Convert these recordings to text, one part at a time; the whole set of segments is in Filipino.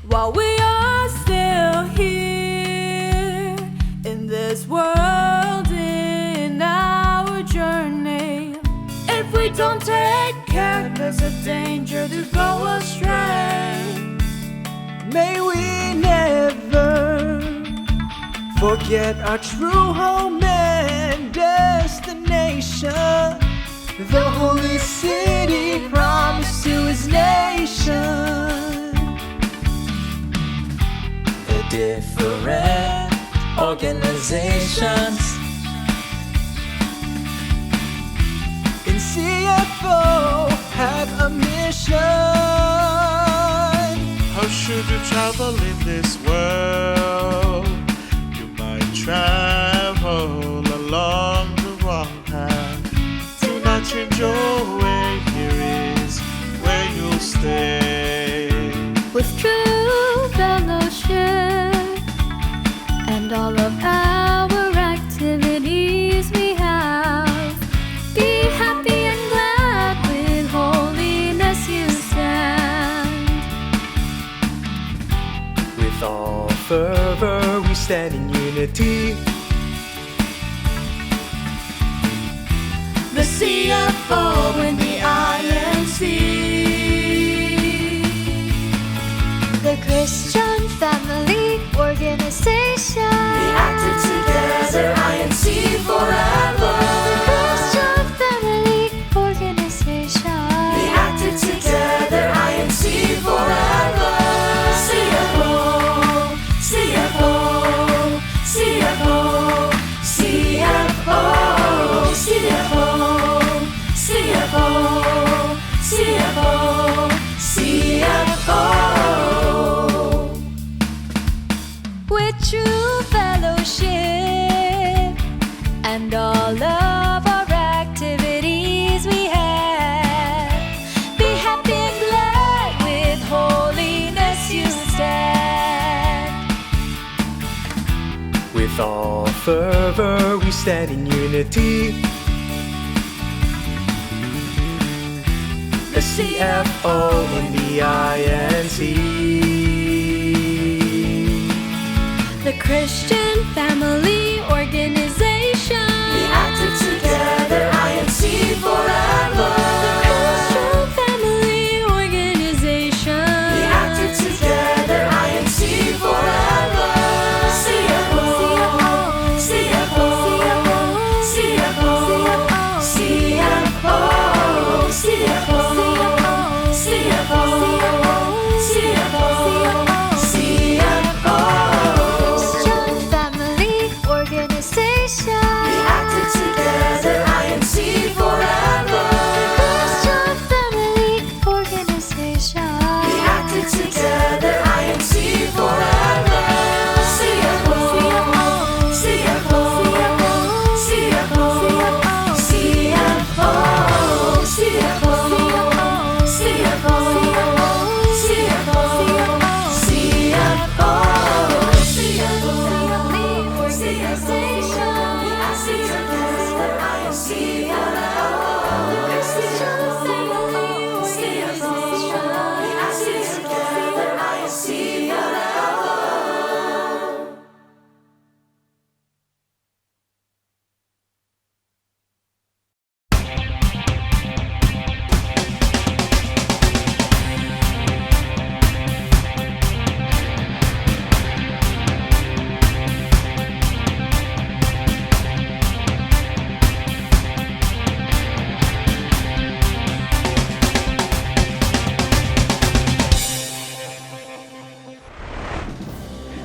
while we are still here in this world, in our journey. If we don't take care, there's a danger to go astray. May we never forget our true home and destination, the holy city promised to his nation. The different organizations in CFO have a mission. How should you travel in this world? You might travel along the wrong path. Do not change your way, here is where you'll stay. With true fellowship and all of our activities we have, be happy and glad, with holiness you stand. With all fervor we stand in unity. The CFO and the INC, the Christian Family Organization. Be active together, INC forever. The Christian Family Organization. Be active together, INC forever. CFO, CFO, CFO, CFO, CFO, CFO, CFO, CFO. With true fellowship and all of our activities we have, be happy and glad, with holiness you stand. With all fervor we stand in unity. The CFO and the INC, The Christian Family Organization. Be active together, INC forever. The Christian Family Organization. Be active together, INC forever. CFO, CFO, CFO, CFO, CFO, CFO, CFO, CFO. Christian Family Organization. Be active together, INC forever. Christian Family Organization. Be active together, INC forever. CFO, CFO, CFO, CFO, CFO, CFO, CFO, CFO.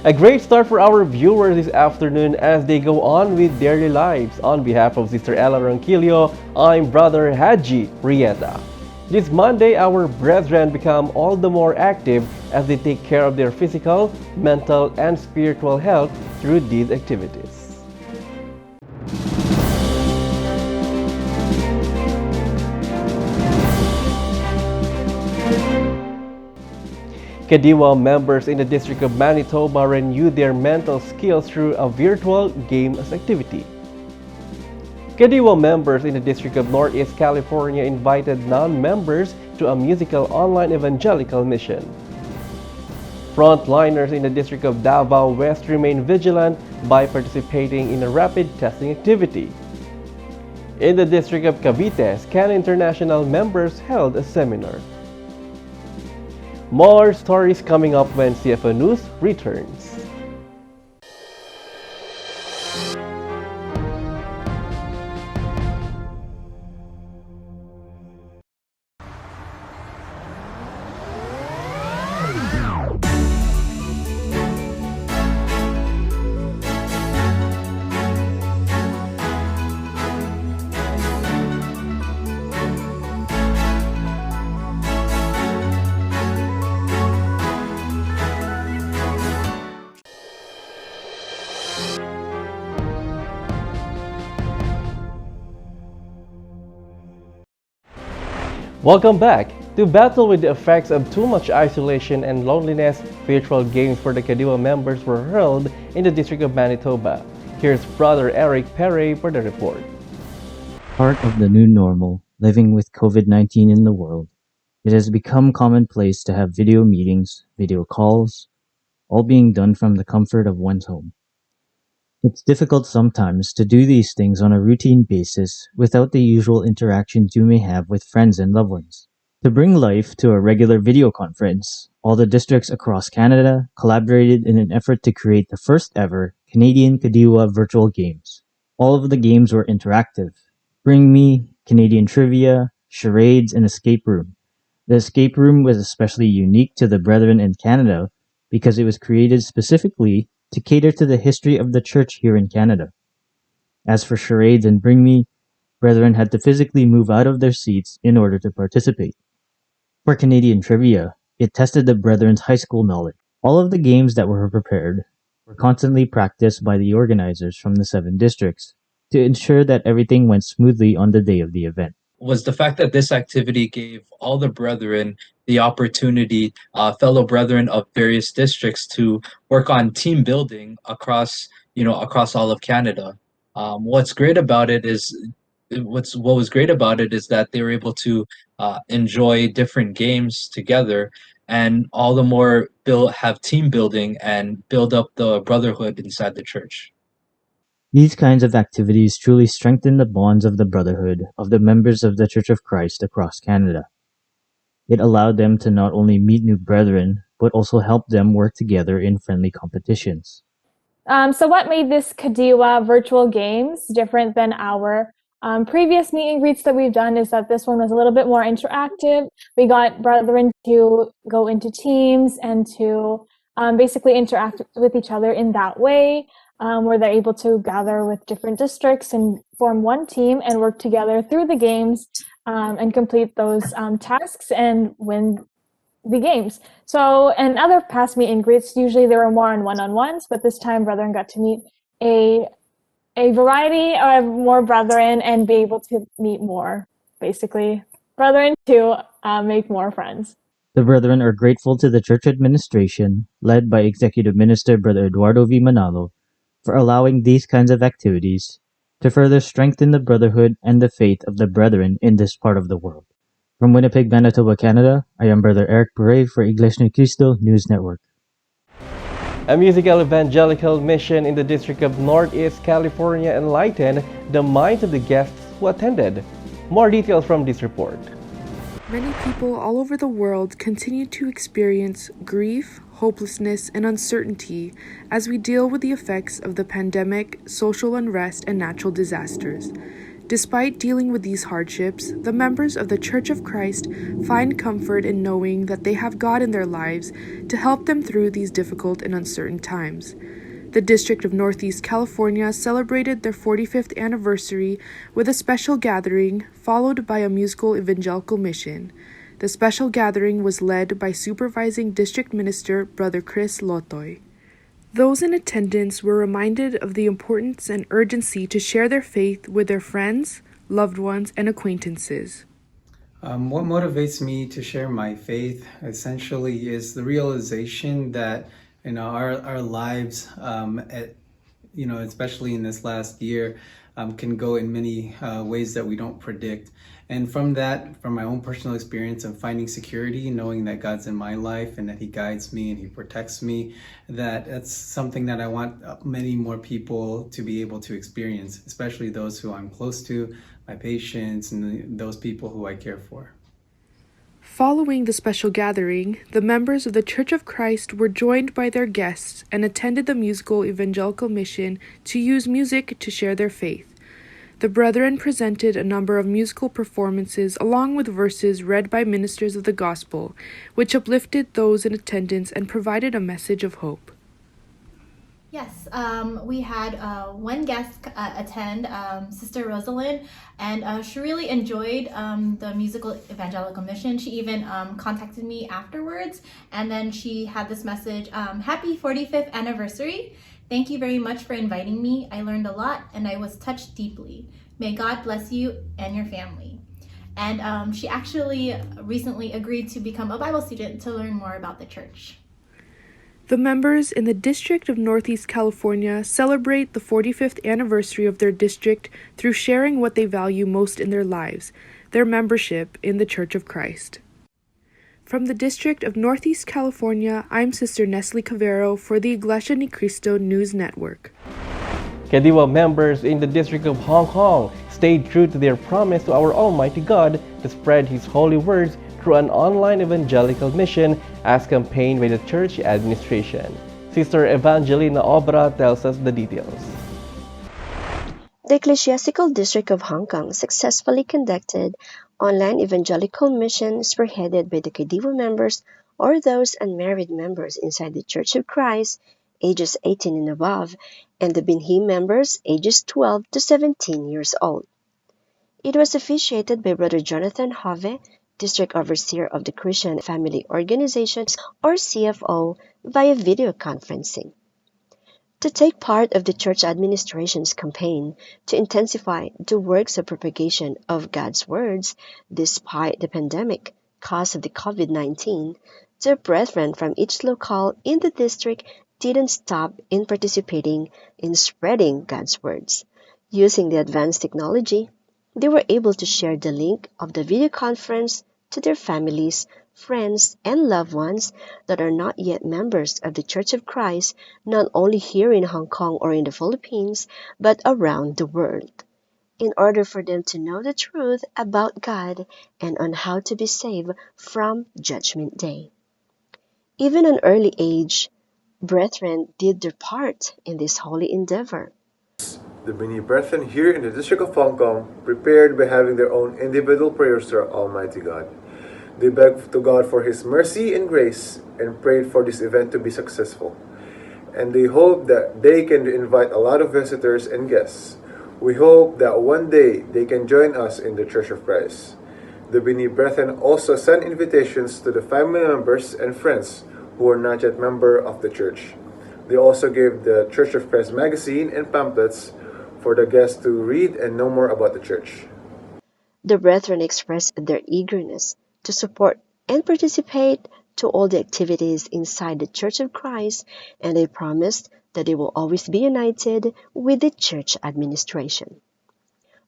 A great start for our viewers this afternoon as they go on with daily lives. On behalf of Sister Ella Ronquillo, I'm Brother Haji Rieta. This Monday, our brethren become all the more active as they take care of their physical, mental, and spiritual health through these activities. Kadiwa members in the District of Manitoba renewed their mental skills through a virtual games activity. Kadiwa members in the District of Northeast California invited non-members to a musical online evangelical mission. Frontliners in the district of Davao West remain vigilant by participating in a rapid testing activity. In the district of Cavite, Scan International members held a seminar. More stories coming up when CFO News returns. Welcome back. To battle with the effects of too much isolation and loneliness, virtual games for the Kadiwa members were held in the District of Manitoba. Here's Brother Eric Perry for the report. Part of the new normal, living with COVID-19 in the world, it has become commonplace to have video meetings, video calls, all being done from the comfort of one's home. It's difficult sometimes to do these things on a routine basis without the usual interactions you may have with friends and loved ones. To bring life to a regular video conference, all the districts across Canada collaborated in an effort to create the first ever Canadian Kadiwa virtual games. All of the games were interactive. Bring Me, Canadian Trivia, Charades, and Escape Room. The Escape Room was especially unique to the Brethren in Canada because it was created specifically to cater to the history of the church here in Canada. As for Charades and Bring Me, Brethren had to physically move out of their seats in order to participate. For Canadian Trivia, it tested the Brethren's high school knowledge. All of the games that were prepared were constantly practiced by the organizers from the 7 districts to ensure that everything went smoothly on the day of the event. Was the fact that this activity gave all the brethren the opportunity, fellow brethren of various districts, to work on team building across all of Canada. What's great about it is what was great about it is that they were able to enjoy different games together, and all the more have team building and build up the brotherhood inside the church. These kinds of activities truly strengthen the bonds of the brotherhood of the members of the Church of Christ across Canada. It allowed them to not only meet new brethren, but also help them work together in friendly competitions. So what made this Kadiwa virtual games different than our previous meet and greets that we've done is that this one was a little bit more interactive. We got brethren to go into teams and to basically interact with each other in that way, where they're able to gather with different districts and form one team and work together through the games and complete those tasks and win the games. So in other past meet and greets, usually there were more on one-on-ones, but this time brethren got to meet a variety of more brethren and be able to meet more, basically, brethren to make more friends. The brethren are grateful to the church administration, led by Executive Minister Brother Eduardo V. Manalo, for allowing these kinds of activities to further strengthen the brotherhood and the faith of the brethren in this part of the world. From Winnipeg, Manitoba, Canada, I am Brother Eric Perret for Iglesia Ni Cristo News Network. A musical evangelical mission in the District of Northeast California enlightened the minds of the guests who attended. More details from this report. Many people all over the world continue to experience grief, hopelessness, and uncertainty as we deal with the effects of the pandemic, social unrest, and natural disasters. Despite dealing with these hardships, the members of the Church of Christ find comfort in knowing that they have God in their lives to help them through these difficult and uncertain times. The District of Northeast California celebrated their 45th anniversary with a special gathering followed by a musical evangelical mission. The special gathering was led by Supervising District Minister Brother Chris Lotoy. Those in attendance were reminded of the importance and urgency to share their faith with their friends, loved ones, and acquaintances. What motivates me to share my faith essentially is the realization that our lives, especially in this last year, can go in many ways that we don't predict. And from that, from my own personal experience of finding security, knowing that God's in my life and that He guides me and He protects me, that's something that I want many more people to be able to experience, especially those who I'm close to, my patients, and those people who I care for. Following the special gathering, the members of the Church of Christ were joined by their guests and attended the musical evangelical mission to use music to share their faith. The brethren presented a number of musical performances along with verses read by ministers of the gospel, which uplifted those in attendance and provided a message of hope. Yes, we had one guest attend, Sister Rosalind, and she really enjoyed the musical evangelical mission. She even contacted me afterwards, and then she had this message, happy 45th anniversary. Thank you very much for inviting me. I learned a lot and I was touched deeply. May God bless you and your family. And she actually recently agreed to become a Bible student to learn more about the church. The members in the District of Northeast California celebrate the 45th anniversary of their district through sharing what they value most in their lives, their membership in the Church of Christ. From the District of Northeast California, I'm Sister Nestle Cavero for the Iglesia Ni Cristo News Network. Kadiwa members in the District of Hong Kong stayed true to their promise to our Almighty God to spread His holy words through an online evangelical mission as campaigned by the church administration. Sister Evangelina Obra tells us the details. The Ecclesiastical District of Hong Kong successfully conducted online evangelical missions spearheaded by the Kadiwa members or those unmarried members inside the Church of Christ, ages 18 and above, and the Binhi members, ages 12 to 17 years old. It was officiated by Brother Jonathan Have, District Overseer of the Christian Family Organizations, or CFO, via video conferencing. To take part of the church administration's campaign to intensify the works of propagation of God's words despite the pandemic caused of the COVID-19, the brethren from each locale in the district didn't stop in participating in spreading God's words. Using the advanced technology, they were able to share the link of the video conference to their families, friends, and loved ones that are not yet members of the Church of Christ, not only here in Hong Kong or in the Philippines, but around the world, in order for them to know the truth about God and on how to be saved from Judgment Day. Even at an early age, brethren did their part in this holy endeavor. The Binhi brethren here in the District of Hong Kong prepared by having their own individual prayers to our Almighty God. They begged to God for His mercy and grace and prayed for this event to be successful. And they hope that they can invite a lot of visitors and guests. We hope that one day they can join us in the Church of Christ. The Binhi brethren also send invitations to the family members and friends who are not yet member of the church. They also gave the Church of Christ magazine and pamphlets for the guests to read and know more about the church. The brethren expressed their eagerness to support and participate to all the activities inside the Church of Christ, and they promised that they will always be united with the church administration.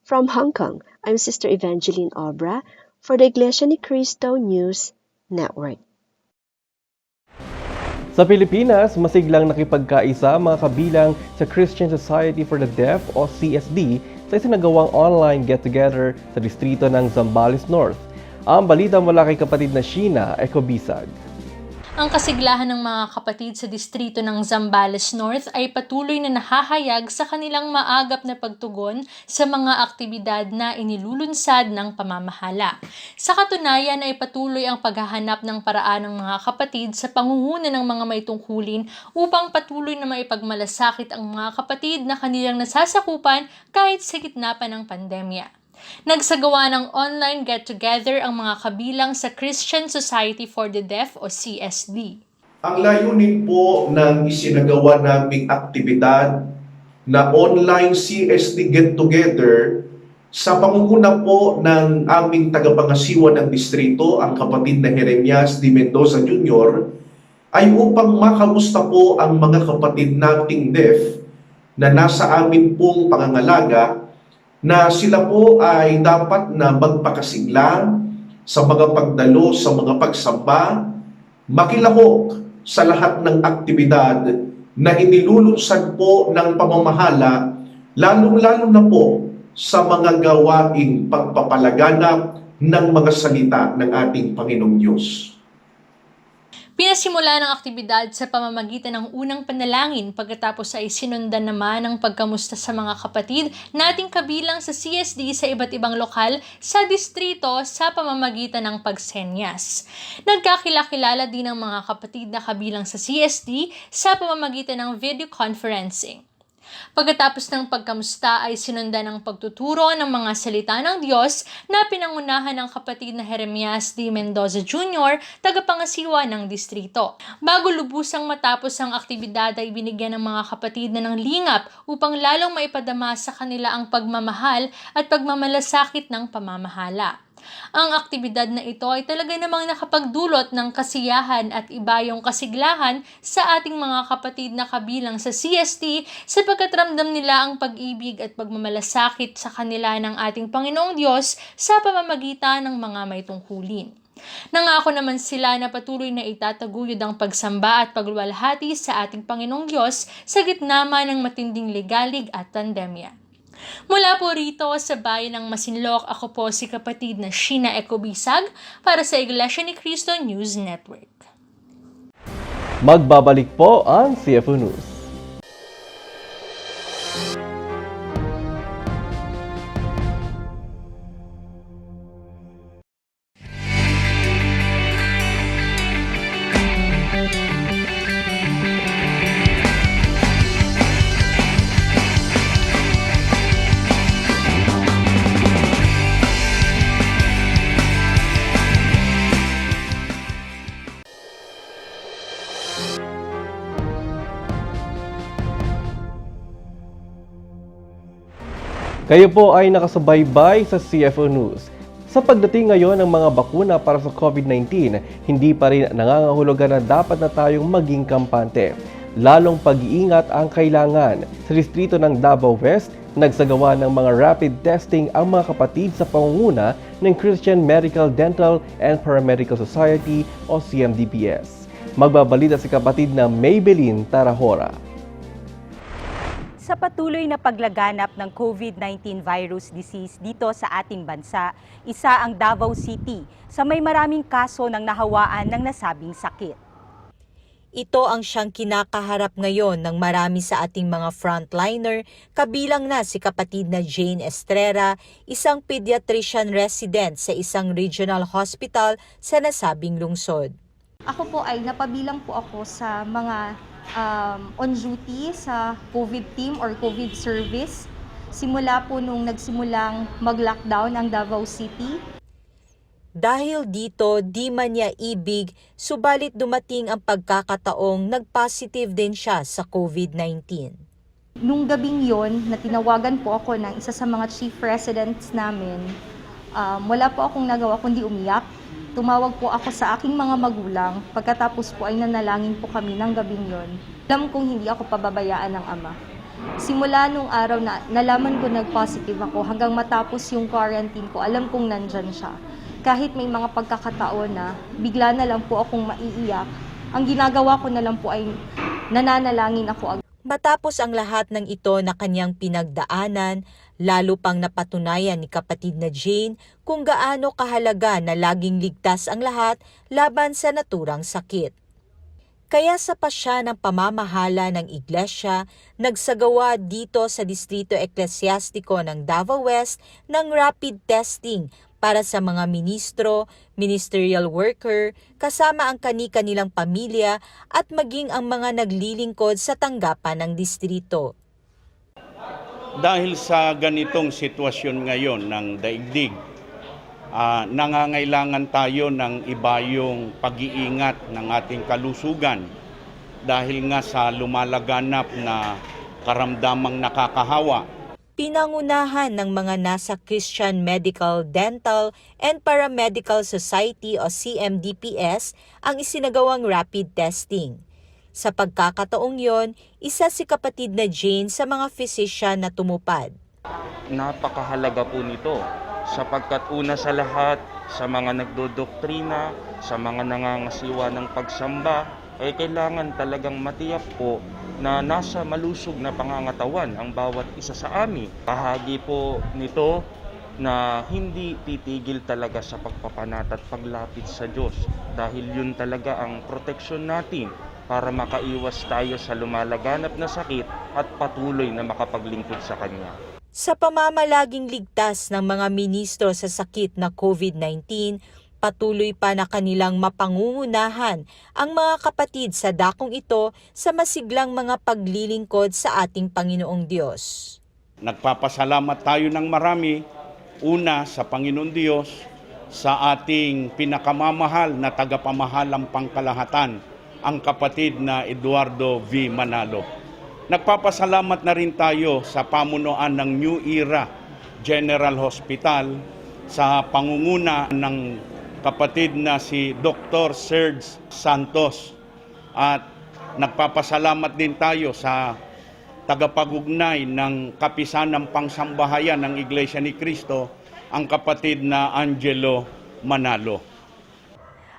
From Hong Kong, I'm Sister Evangeline Obra for the Iglesia Ni Cristo News Network. Sa Pilipinas, masiglang nakipagkaisa mga kabilang sa Christian Society for the Deaf o CSD sa isinagawang online get-together sa distrito ng Zambales North. Ang balita mula kay kapatid na Sheena Ecobisag. Ang kasiglahan ng mga kapatid sa distrito ng Zambales North ay patuloy na nahahayag sa kanilang maagap na pagtugon sa mga aktibidad na inilulunsad ng pamamahala. Sa katunayan ay patuloy ang paghahanap ng paraan ng mga kapatid sa pangunguna ng mga may tungkulin upang patuloy na maipagmalasakit ang mga kapatid na kanilang nasasakupan kahit sa gitna pa ng pandemya. Nagsagawa ng online get-together ang mga kabilang sa Christian Society for the Deaf o CSD. Ang layunin po ng isinagawa naming aktibidad na online CSD get-together sa pangunguna po ng aming tagapangasiwa ng distrito, ang kapatid na Jeremias D. Mendoza Jr., ay upang makamusta po ang mga kapatid nating deaf na nasa amin pong pangangalaga na sila po ay dapat na magpakasigla sa mga pagdalo, sa mga pagsamba, makilahok sa lahat ng aktibidad na inilulunsad po ng pamamahala, lalong-lalo na po sa mga gawaing pagpapalaganap ng mga salita ng ating Panginoong Diyos. Pinasimula ng aktibidad sa pamamagitan ng unang panalangin, pagkatapos ay sinundan naman ng pagkamusta sa mga kapatid nating kabilang sa CSD sa iba't ibang lokal sa distrito sa pamamagitan ng pagsenyas. Nagkakilala din ang mga kapatid na kabilang sa CSD sa pamamagitan ng video conferencing. Pagkatapos ng pagkamusta ay sinundan ng pagtuturo ng mga salita ng Diyos na pinangunahan ng kapatid na Jeremias D. Mendoza Jr., tagapangasiwa ng distrito. Bago lubusang matapos ang aktibidad ay binigyan ng mga kapatid na ng lingap upang lalong maipadama sa kanila ang pagmamahal at pagmamalasakit ng pamamahala. Ang aktibidad na ito ay talaga namang nakapagdulot ng kasiyahan at ibayong kasiglahan sa ating mga kapatid na kabilang sa CST sapagkat ramdam nila ang pag-ibig at pagmamalasakit sa kanila ng ating Panginoong Diyos sa pamamagitan ng mga may tungkulin. Nangako naman sila na patuloy na itataguyod ang pagsamba at pagluwalhati sa ating Panginoong Diyos sa gitna man ng matinding ligalig at pandemya. Mula po rito sa bayan ng Masinloc, ako po si kapatid na Sheena Ecobisag para sa Iglesia ni Cristo News Network. Magbabalik po ang CFO News. Kayo po ay nakasubaybay sa CFO News. Sa pagdating ngayon ng mga bakuna para sa COVID-19, hindi pa rin nangangahulugan na dapat na tayong maging kampante. Lalong pag-iingat ang kailangan. Sa distrito ng Davao West, nagsagawa ng mga rapid testing ang mga kapatid sa pangunguna ng Christian Medical, Dental and Paramedical Society o CMDPS. Magbabalita si kapatid na Maybelline Tarahora. Sa patuloy na paglaganap ng COVID-19 virus disease dito sa ating bansa, isa ang Davao City sa may maraming kaso ng nahawaan ng nasabing sakit. Ito ang siyang kinakaharap ngayon ng marami sa ating mga frontliner, kabilang na si kapatid na Jane Estrera, isang pediatrician resident sa isang regional hospital sa nasabing lungsod. Ako po ay napabilang po ako sa mga on duty sa COVID team or COVID service. Simula po nung nagsimulang mag-lockdown ang Davao City. Dahil dito, di man niya ibig, subalit dumating ang pagkakataong nag-positive din siya sa COVID-19. Nung gabing yon, na tinawagan po ako ng isa sa mga chief residents namin, wala po akong nagawa kundi umiyak. Tumawag po ako sa aking mga magulang, pagkatapos po ay nanalangin po kami ng gabing yon. Alam kong hindi ako pababayaan ng ama. Simula nung araw na nalaman ko nag-positive ako hanggang matapos yung quarantine ko, alam kong nandyan siya. Kahit may mga pagkakataon na bigla na lang po akong maiiyak, ang ginagawa ko na lang po ay nananalangin ako. Matapos ang lahat ng ito na kanyang pinagdaanan, lalo pang napatunayan ni kapatid na Jane kung gaano kahalaga na laging ligtas ang lahat laban sa naturang sakit. Kaya sa pasya ng pamamahala ng iglesia, nagsagawa dito sa Distrito Eklesyastiko ng Davao West ng rapid testing para sa mga ministro, ministerial worker, kasama ang kani-kanilang pamilya at maging ang mga naglilingkod sa tanggapan ng distrito. Dahil sa ganitong sitwasyon ngayon ng daigdig, nangangailangan tayo ng ibayong pag-iingat ng ating kalusugan dahil nga sa lumalaganap na karamdamang nakakahawa. Pinangunahan ng mga nasa Christian Medical, Dental and Paramedical Society o CMDPS ang isinagawang rapid testing. Sa pagkakataong yon, isa si kapatid na Jane sa mga physician na tumupad. Napakahalaga po nito sapagkat una sa lahat sa mga nagdodoktrina, sa mga nangangasiwa ng pagsamba, ay kailangan talagang matiyak po na nasa malusog na pangangatawan ang bawat isa sa amin. Bahagi po nito na hindi titigil talaga sa pagpapanat at paglapit sa Diyos dahil yun talaga ang proteksyon natin para makaiwas tayo sa lumalaganap na sakit at patuloy na makapaglingkod sa Kanya. Sa pamamalaging ligtas ng mga ministro sa sakit na COVID-19, patuloy pa na kanilang mapangungunahan ang mga kapatid sa dakong ito sa masiglang mga paglilingkod sa ating Panginoong Diyos. Nagpapasalamat tayo ng marami, una sa Panginoon Diyos, sa ating pinakamamahal na tagapamahalang pangkalahatan, ang kapatid na Eduardo V. Manalo. Nagpapasalamat na rin tayo sa pamunuan ng New Era General Hospital sa pangunguna ng kapatid na si Dr. Serge Santos. At nagpapasalamat din tayo sa tagapagugnay ng Kapisanang Pangsambahayan ng Iglesia ni Cristo, ang kapatid na Angelo Manalo.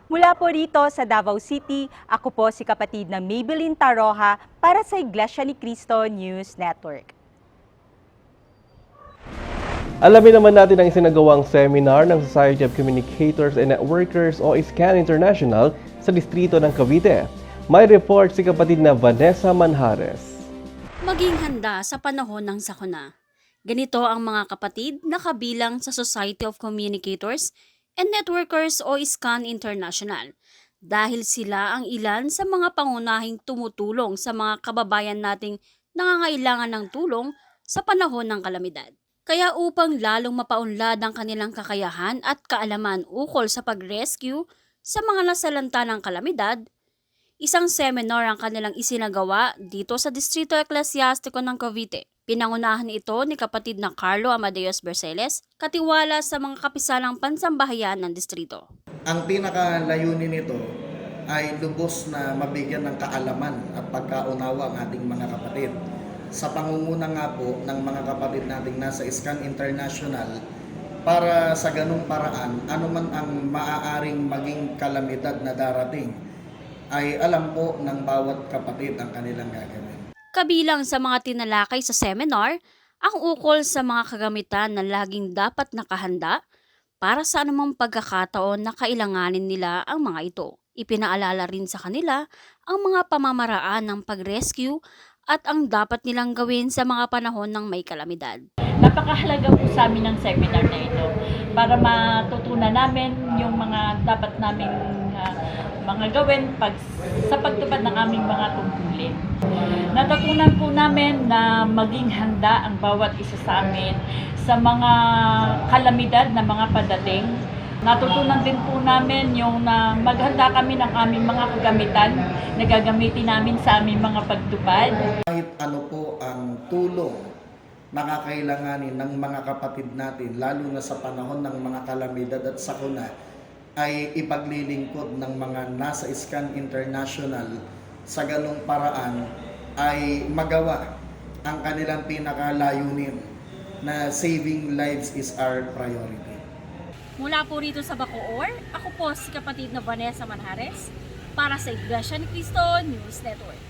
Mula po rito sa Davao City, ako po si kapatid na Maybelline Taroja para sa Iglesia ni Cristo News Network. Alamin naman natin ang isinagawang seminar ng Society of Communicators and Networkers o ISCAN International sa distrito ng Cavite. May report si kapatid na Vanessa Manjares. Maging handa sa panahon ng sakuna. Ganito ang mga kapatid na kabilang sa Society of Communicators and Networkers o ISCAN International dahil sila ang ilan sa mga pangunahing tumutulong sa mga kababayan nating nangangailangan ng tulong sa panahon ng kalamidad. Kaya upang lalong mapaunlad ang kanilang kakayahan at kaalaman ukol sa pag-rescue sa mga nasalanta ng kalamidad, isang seminar ang kanilang isinagawa dito sa Distrito Eclesiastico ng Cavite. Pinangunahan ito ni kapatid na Carlo Amadeus Berceles, katiwala sa mga kapisalang pansambahayan ng distrito. Ang pinakalayunin nito ay lubos na mabigyan ng kaalaman at pagkaunawa ang ating mga kapatid. Sa pangunguna nga po ng mga kapatid nating nasa ISCAN International, para sa ganung paraan, anuman ang maaaring maging kalamidad na darating, ay alam po ng bawat kapatid ang kanilang gagawin. Kabilang sa mga tinalakay sa seminar, ang ukol sa mga kagamitan na laging dapat nakahanda para sa anumang pagkakataon na kailanganin nila ang mga ito. Ipinaalala rin sa kanila ang mga pamamaraan ng pag-rescue at ang dapat nilang gawin sa mga panahon ng may kalamidad. Napakahalaga po sa amin ng seminar na ito para matutunan namin yung mga dapat naming mga gawin sa pagtupad ng aming mga tungkulin. Natutunan po namin na maging handa ang bawat isa sa amin sa mga kalamidad na mga padating. Natutunan din po namin yung na maghanda kami ng aming mga kagamitan na gagamitin namin sa aming mga pagtupad. Kahit ano po ang tulong nakakailanganin ng mga kapatid natin, lalo na sa panahon ng mga kalamidad at sakuna, ay ipaglilingkod ng mga nasa ISCAN International sa ganung paraan ay magawa ang kanilang pinakalayunin na saving lives is our priority. Mula po rito sa Bacoor, ako po si kapatid na Vanessa Manjares para sa Iglesia ni Cristo News Network.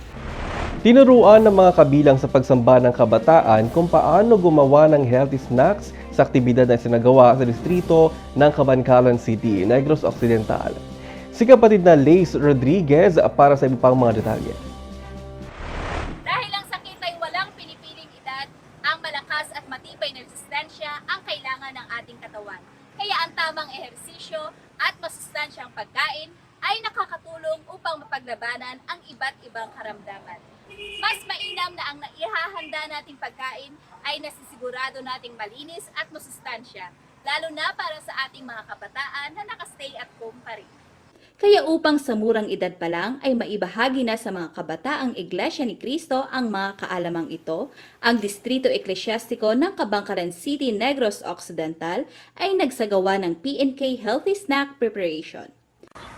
Tinuruan ng mga kabilang sa pagsamba ng kabataan kung paano gumawa ng healthy snacks sa aktibidad na isinagawa sa distrito ng Kabankalan City, Negros Occidental. Si kapatid na Lace Rodriguez para sa iba pang mga detalye. Dahil ang sakit ay walang pinipiling edad, ang malakas at matibay na resistensya ang kailangan ng ating katawan. Kaya ang tamang ehersisyo at masustansyang pagkain ay nakakatulong upang mapaglabanan ang iba't ibang karamdaman. Mas mainam na ang naihahanda nating pagkain ay nasisigurado nating malinis at masustansya, lalo na para sa ating mga kabataan na nakastay at home pa rin. Kaya upang sa murang edad pa lang ay maibahagi na sa mga kabataang Iglesia ni Cristo ang mga kaalamang ito, ang Distrito Eclesiastico ng Kabankalan City, Negros Occidental ay nagsagawa ng PNK Healthy Snack Preparation.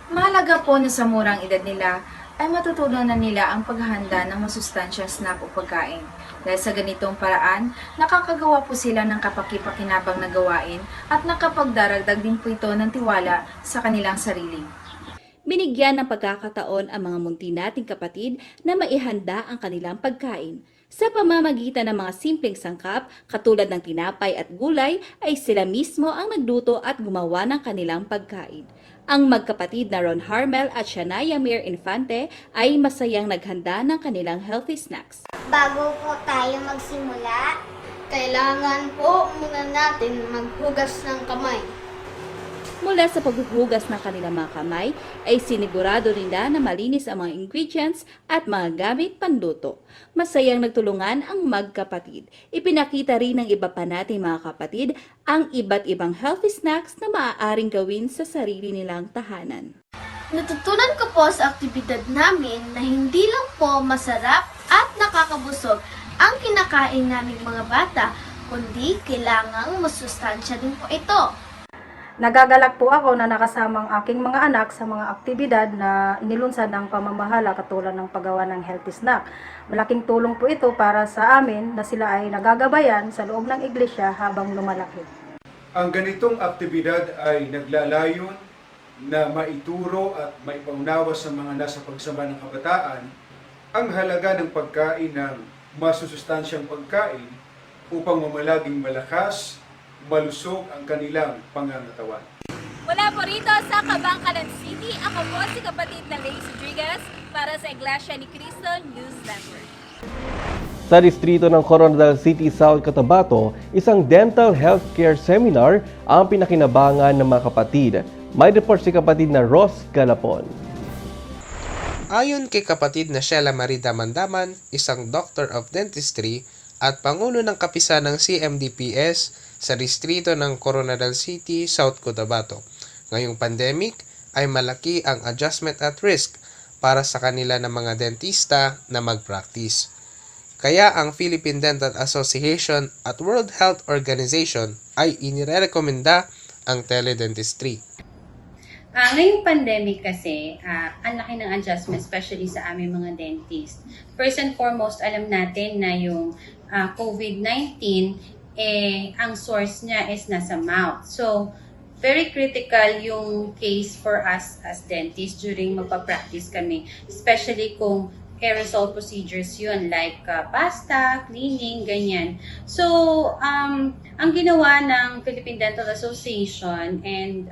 Mahalaga po na sa murang edad nila ay matutunan na nila ang paghahanda ng masustansyang snack o pagkain. Dahil sa ganitong paraan, nakakagawa po sila ng kapaki-pakinabang na gawain at nakapagdaragdag din po ito ng tiwala sa kanilang sarili. Binigyan ng pagkakataon ang mga munti nating kapatid na maihanda ang kanilang pagkain. Sa pamamagitan ng mga simpleng sangkap, katulad ng tinapay at gulay, ay sila mismo ang nagluto at gumawa ng kanilang pagkain. Ang magkapatid na Ron Harmel at Shania Mir Infante ay masayang naghanda ng kanilang healthy snacks. Bago po tayo magsimula, kailangan po muna natin maghugas ng kamay. Mula sa paghuhugas ng kanilang mga kamay, ay sinigurado nila na malinis ang mga ingredients at mga gamit panluto. Masayang nagtulungan ang magkapatid. Ipinakita rin ng iba pa nating mga kapatid ang iba't ibang healthy snacks na maaaring gawin sa sarili nilang tahanan. Natutunan ko po sa aktibidad namin na hindi lang po masarap at nakakabusog ang kinakain naming mga bata, kundi kailangang masustansya din po ito. Nagagalak po ako na nakasama ang aking mga anak sa mga aktibidad na inilunsad ng pamamahala katulad ng paggawa ng healthy snack. Malaking tulong po ito para sa amin na sila ay nagagabayan sa loob ng iglesia habang lumalaki. Ang ganitong aktibidad ay naglalayon na maituro at maipaunawa sa mga nasa pagsamba ng kabataan ang halaga ng pagkain ng masusustansyang pagkain upang mamalaging malakas, malusog ang kanilang pangangatawan. Mula po rito sa Kabankalan City, ako po si kapatid na Lace Rodriguez para sa Iglesia ni Cristo News Network. Sa distrito ng Coronadal City, South Cotabato, isang dental healthcare seminar ang pinakinabangan ng mga kapatid. May report si kapatid na Ros Galapon. Ayon kay kapatid na Sheila Marida Mandaman, isang Doctor of Dentistry at Pangulo ng Kapisan ng CMDPS sa distrito ng Coronadal City, South Cotabato. Ngayong pandemic ay malaki ang adjustment at risk para sa kanila ng mga dentista na mag-practice. Kaya ang Philippine Dental Association at World Health Organization ay inirekomenda ang teledentistry. Ngayong pandemic kasi, ang laki ng adjustment, especially sa aming mga dentist. First and foremost, alam natin na yung COVID-19, ang source niya is nasa mouth. So, very critical yung case for us as dentists during magpa-practice kami. Especially kung aerosol procedures yun, like pasta, cleaning, ganyan. So, ang ginawa ng Philippine Dental Association and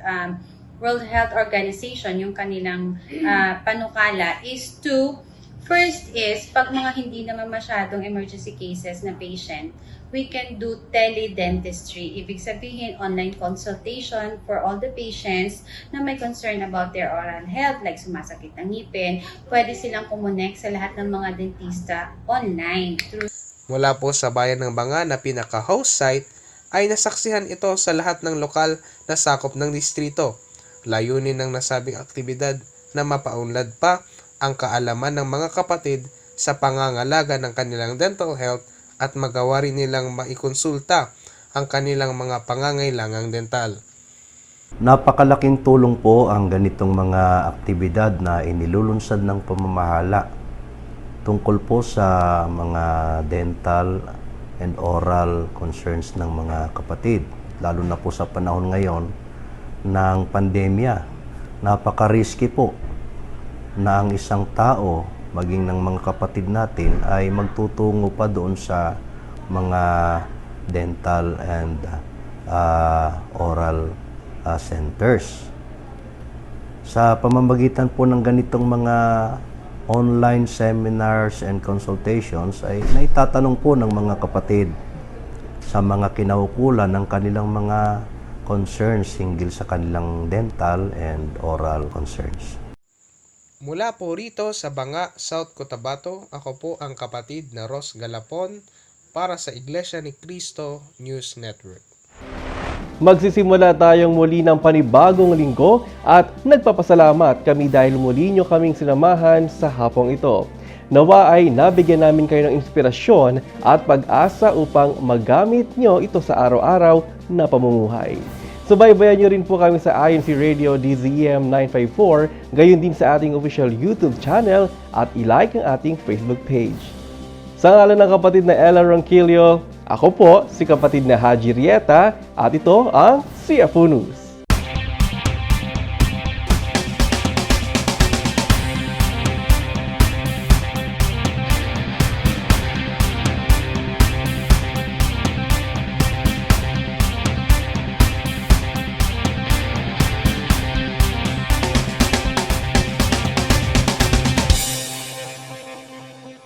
World Health Organization, yung kanilang panukala is to, first is, pag mga hindi naman masyadong emergency cases na patient, we can do teledentistry. Ibig sabihin, online consultation for all the patients na may concern about their oral health, like sumasakit ang ngipin. Pwede silang kumonect sa lahat ng mga dentista online. Mula po sa bayan ng Banga na pinaka-host site, ay nasaksihan ito sa lahat ng lokal na sakop ng distrito. Layunin ng nasabing aktibidad na mapaunlad pa ang kaalaman ng mga kapatid sa pangangalaga ng kanilang dental health at magawa rin nilang maikonsulta ang kanilang mga pangangailangang dental. Napakalaking tulong po ang ganitong mga aktibidad na inilulunsad ng pamamahala tungkol po sa mga dental and oral concerns ng mga kapatid, lalo na po sa panahon ngayon ng pandemya. Napaka-risky po na ang isang tao, maging ng mga kapatid natin, ay magtutungo pa doon sa mga dental and oral centers. Sa pamamagitan po ng ganitong mga online seminars and consultations ay naitatanong po ng mga kapatid sa mga kinaukulan ng kanilang mga concerns hinggil sa kanilang dental and oral concerns. Mula po rito sa Banga, South Cotabato, ako po ang kapatid na Ros Galapon para sa Iglesia ni Cristo News Network. Magsisimula tayong muli ng panibagong linggo at nagpapasalamat kami dahil muli nyo kaming sinamahan sa hapong ito. Nawa ay nabigyan namin kayo ng inspirasyon at pag-asa upang magamit nyo ito sa araw-araw na pamumuhay. Subaybayan nyo rin po kami sa INC Radio DZM 954, gayon din sa ating official YouTube channel at ilike ang ating Facebook page. Sa ngalan ng kapatid na Ella Ronquillo, ako po si kapatid na Haji Rieta at ito ang CFO News.